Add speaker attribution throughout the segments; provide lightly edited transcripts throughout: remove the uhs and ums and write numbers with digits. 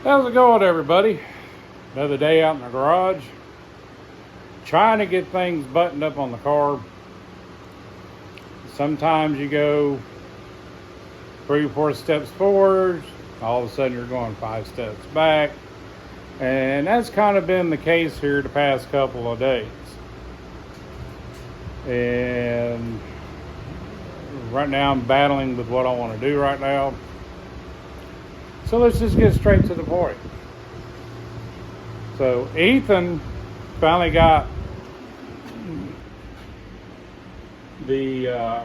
Speaker 1: How's it going, everybody? Another day out in the garage, trying to get things buttoned up on the car. Sometimes you go 3 or 4 steps forward, all of a sudden you're going 5 steps back. And that's kind of been the case here the past couple of days. And right now I'm battling with what I want to do right now. So let's just get straight to the point. So Ethan finally got the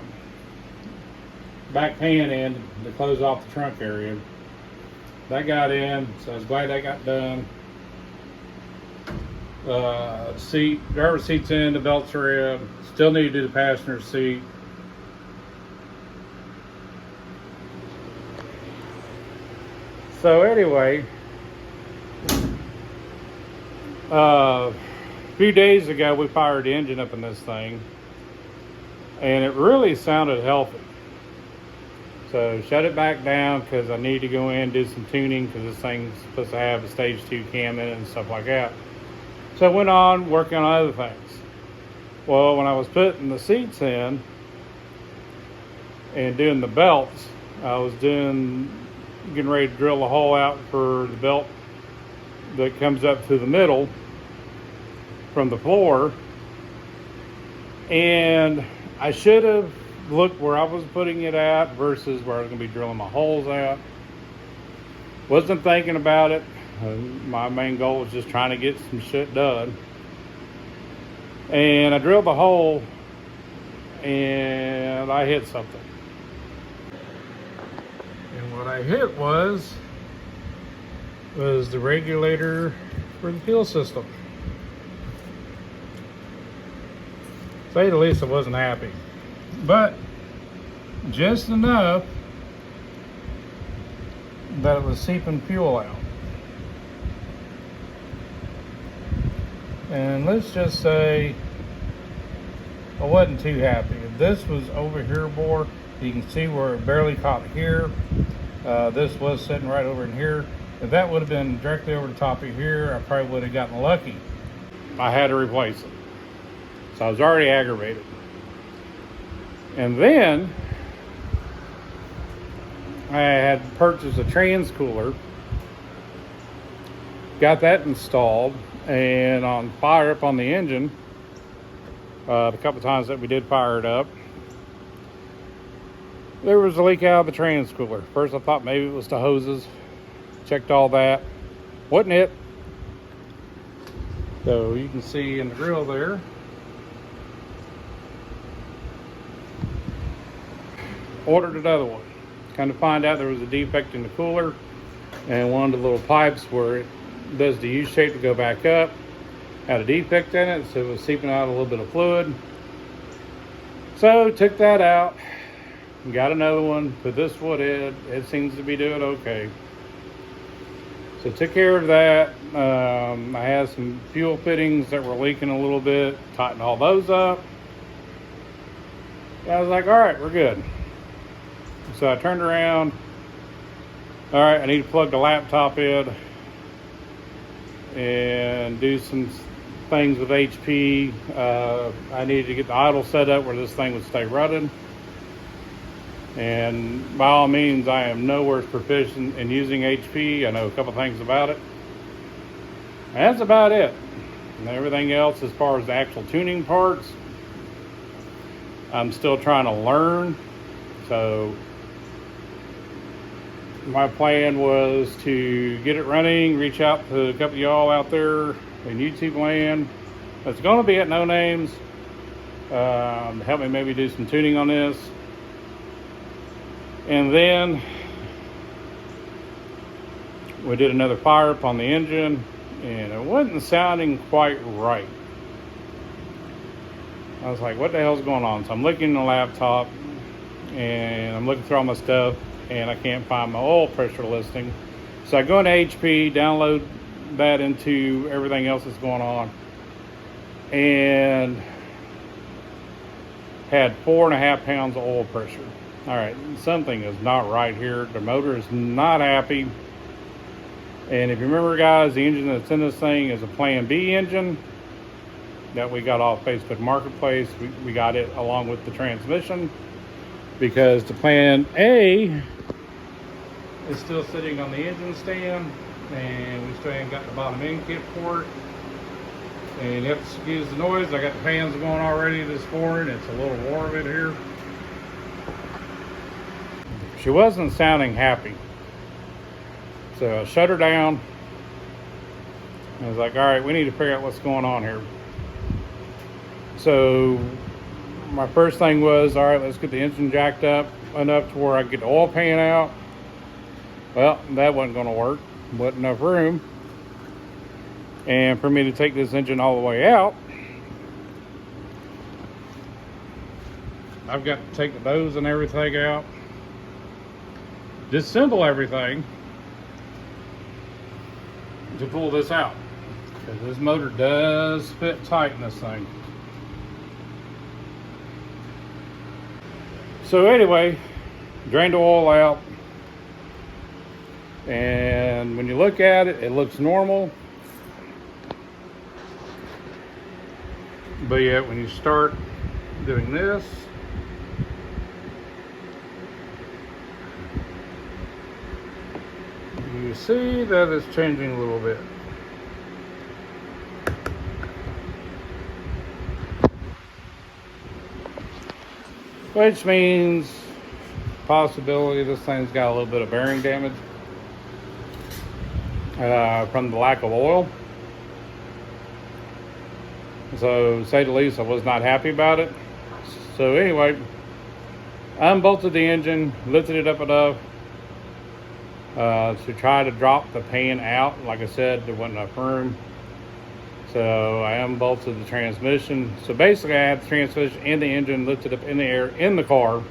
Speaker 1: back pan in to close off the trunk area. That got in, so I was glad that got done. Driver's seat's in, the belts are in. Still need to do the passenger seat. So anyway, a few days ago we fired the engine up in this thing, and it really sounded healthy. So shut it back down because I need to go in and do some tuning because this thing's supposed to have a stage 2 cam in it and stuff like that. So I went on working on other things. Well, when I was putting the seats in and doing the belts, I was getting ready to drill a hole out for the belt that comes up through the middle from the floor. And I should have looked where I was putting it at versus where I was going to be drilling my holes at. Wasn't thinking about it. My main goal was just trying to get some shit done. And I drilled the hole and I hit something. And what I hit was the regulator for the fuel system. To say the least, I wasn't happy. But just enough that it was seeping fuel out. And let's just say I wasn't too happy. If this was over here more, you can see where it barely caught here. This was sitting right over in here. If that would have been directly over the top of here, I probably would have gotten lucky. I had to replace it. So I was already aggravated. And then I had purchased a trans cooler, got that installed, and on fire up on the engine, the couple times that we did fire it up, there was a leak out of the trans cooler. First I thought maybe it was the hoses. Checked all that. Wasn't it? So you can see in the grill there, ordered another one. Kind of find out there was a defect in the cooler, and one of the little pipes where it does the U shape to go back up had a defect in it, so it was seeping out a little bit of fluid. So took that out, got another one, put this one in. It seems to be doing okay. So took care of that. I had some fuel fittings that were leaking a little bit, tightened all those up. I was like, all right, we're good. So I turned around. All right, I need to plug the laptop in and do some things with HP. I needed to get the idle set up where this thing would stay running. And by all means, I am nowhere proficient in using HP. I know a couple things about it. That's about it. And everything else, as far as the actual tuning parts, I'm still trying to learn. So my plan was to get it running, reach out to a couple of y'all out there in YouTube land that's going to be at No Names, to help me maybe do some tuning on this. And then we did another fire up on the engine, and it wasn't sounding quite right. I was like, what the hell's going on? So I'm looking at the laptop, and I'm looking through all my stuff, and I can't find my oil pressure listing. So I go into HP, download that into everything else that's going on, and had 4.5 pounds of oil pressure. All right, something is not right here. The motor is not happy. And if you remember, guys, the engine that's in this thing is a Plan B engine that we got off Facebook Marketplace. We got it along with the transmission because the Plan A is still sitting on the engine stand, and we still ain't got the bottom end kit for it. And you have to excuse the noise. I got the fans going already this morning. It's a little warm in here. She wasn't sounding happy. So I shut her down. I was like, all right, we need to figure out what's going on here. So my first thing was, all right, let's get the engine jacked up enough to where I can get the oil pan out. Well, that wasn't going to work. Wasn't enough room. And for me to take this engine all the way out, I've got to take the nose and everything out, disassemble everything to pull this out, because this motor does fit tight in this thing. So anyway, drained the oil out, and when you look at it, it looks normal. But yet when you start doing this, you see that it's changing a little bit. Which means possibility this thing's got a little bit of bearing damage from the lack of oil. So, to say the least, I was not happy about it. So anyway, I unbolted the engine, lifted it up enough to try to drop the pan out. Like I said, there wasn't enough room. So I unbolted the transmission. So basically I had the transmission and the engine lifted up in the air in the car.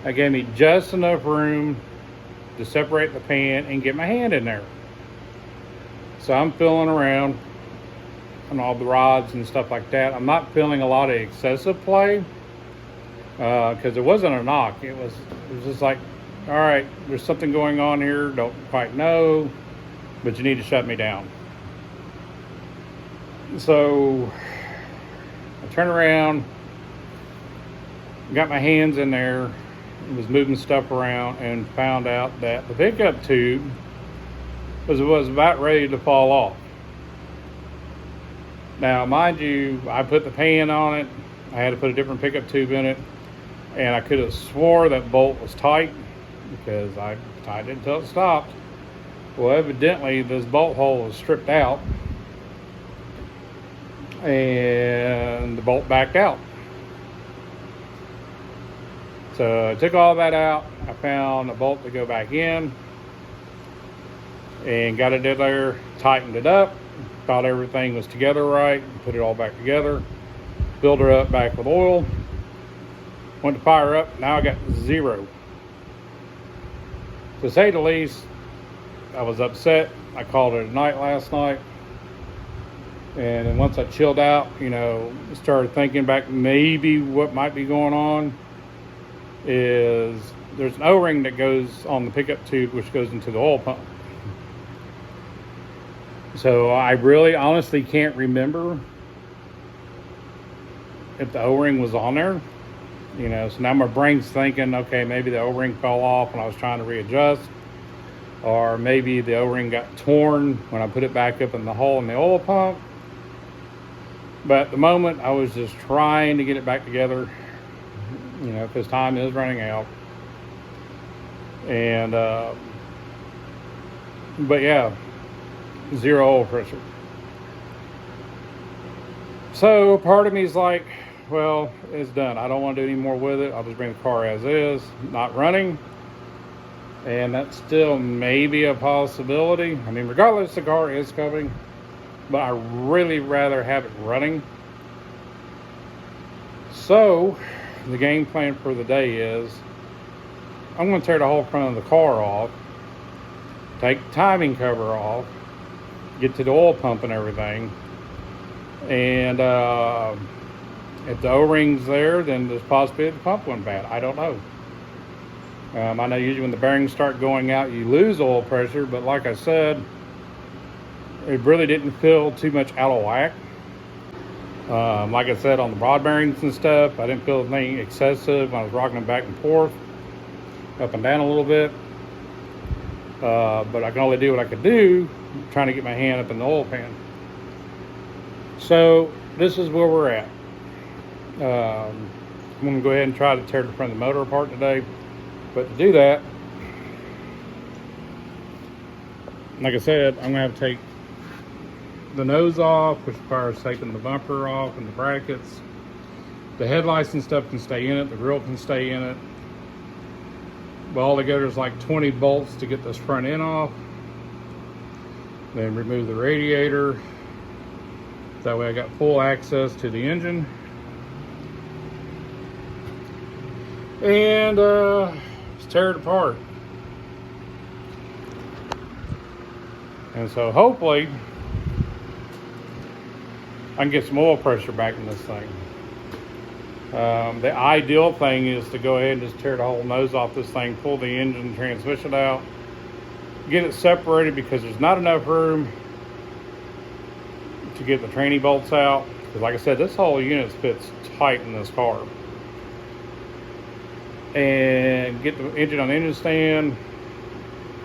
Speaker 1: That gave me just enough room to separate the pan and get my hand in there. So I'm feeling around on all the rods and stuff like that. I'm not feeling a lot of excessive play because it wasn't a knock. It was just like, all right, there's something going on here. Don't quite know, but you need to shut me down. So I turned around, got my hands in there, was moving stuff around, and found out that the pickup tube was about ready to fall off. Now, mind you, I put the pan on it. I had to put a different pickup tube in it, and I could have swore that bolt was tight because I tightened it until it stopped. Well, evidently this bolt hole was stripped out and the bolt backed out. So I took all that out. I found a bolt to go back in and got it in there, tightened it up, thought everything was together right, put it all back together, filled her up back with oil, went to fire up. Now I got 0. To say the least, I was upset. I called it a night last night. And then once I chilled out, started thinking back, maybe what might be going on is there's an O-ring that goes on the pickup tube, which goes into the oil pump. So I really honestly can't remember if the O-ring was on there. So now my brain's thinking, okay, maybe the O-ring fell off when I was trying to readjust, or maybe the O-ring got torn when I put it back up in the hole in the oil pump. But at the moment, I was just trying to get it back together, because time is running out. And, but yeah, 0 oil pressure. So part of me is like, well, it's done. I don't want to do any more with it. I'll just bring the car as is, not running. And that's still maybe a possibility. I mean, regardless, the car is coming, but I really rather have it running. So the game plan for the day is I'm going to tear the whole front of the car off, take the timing cover off, get to the oil pump and everything. And if the O-ring's there, then there's possibility the pump went bad. I don't know. I know usually when the bearings start going out, you lose oil pressure, but like I said, it really didn't feel too much out of whack. Like I said, on the rod bearings and stuff, I didn't feel anything excessive when I was rocking them back and forth, up and down a little bit. But I can only do what I could do, trying to get my hand up in the oil pan. So this is where we're at. I'm going to go ahead and try to tear the front of the motor apart today. But to do that, like I said, I'm going to have to take the nose off, which requires taking the bumper off and the brackets. The headlights and stuff can stay in it. The grill can stay in it. But altogether is like 20 bolts to get this front end off. Then remove the radiator. That way I got full access to the engine. And just tear it apart. And so hopefully I can get some oil pressure back in this thing. The ideal thing is to go ahead and just tear the whole nose off this thing, pull the engine and transmission out, get it separated because there's not enough room to get the tranny bolts out. Because like I said, this whole unit fits tight in this car. And get the engine on the engine stand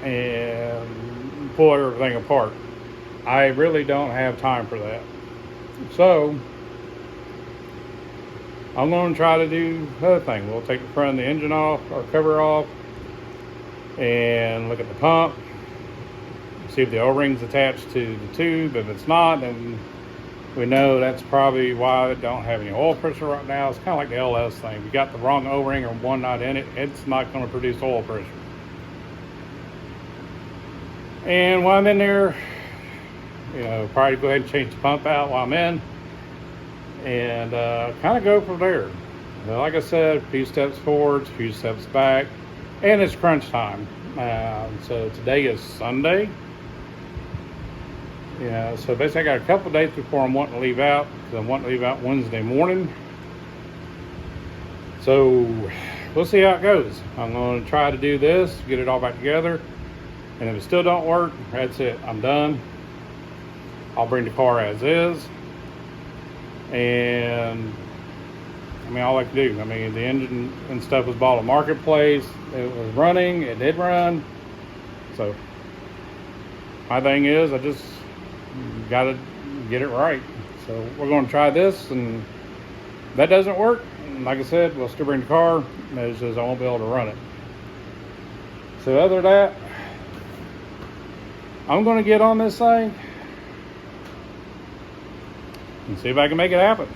Speaker 1: and pull everything apart. I really don't have time for that. So I'm going to try to do the other thing. We'll take the front of the engine off, or cover off, and look at the pump, see if the O-ring's attached to the tube. If it's not, then we know that's probably why it don't have any oil pressure right now. It's kind of like the LS thing. If you got the wrong O-ring or one not in it, it's not going to produce oil pressure. And while I'm in there, probably go ahead and change the pump out while I'm in, and kind of go from there. Like I said, a few steps forward, a few steps back, and it's crunch time. So today is Sunday. So basically I got a couple of days before I'm wanting to leave out, because I'm wanting to leave out Wednesday morning. So we'll see how it goes. I'm going to try to do this, get it all back together, and if it still don't work, that's it. I'm done. I'll bring the car as is, and all I can do. The engine and stuff was bought on Marketplace. It was running. It did run. So my thing is, I just got to get it right. So we're going to try this, and if that doesn't work, like I said, we'll still bring the car. It's just I won't be able to run it. So other than that, I'm going to get on this thing and see if I can make it happen.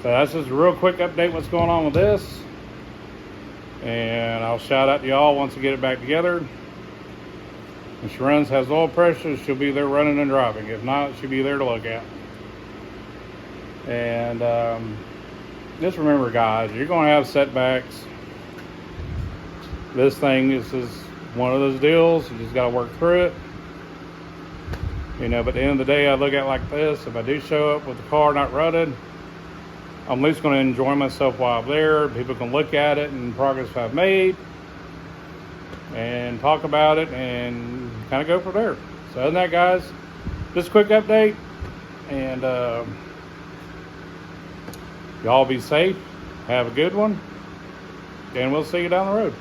Speaker 1: So that's just a real quick update what's going on with this. And I'll shout out to y'all once I get it back together. If she runs, has oil pressure, she'll be there running and driving. If not, she'll be there to look at. And just remember, guys, you're going to have setbacks. This is one of those deals. You just got to work through it. But at the end of the day, I look at it like this. If I do show up with the car not running, I'm at least going to enjoy myself while I'm there. People can look at it and progress I've made and talk about it and kind of go from there. So other than that, guys, just a quick update, and y'all be safe. Have a good one, and we'll see you down the road.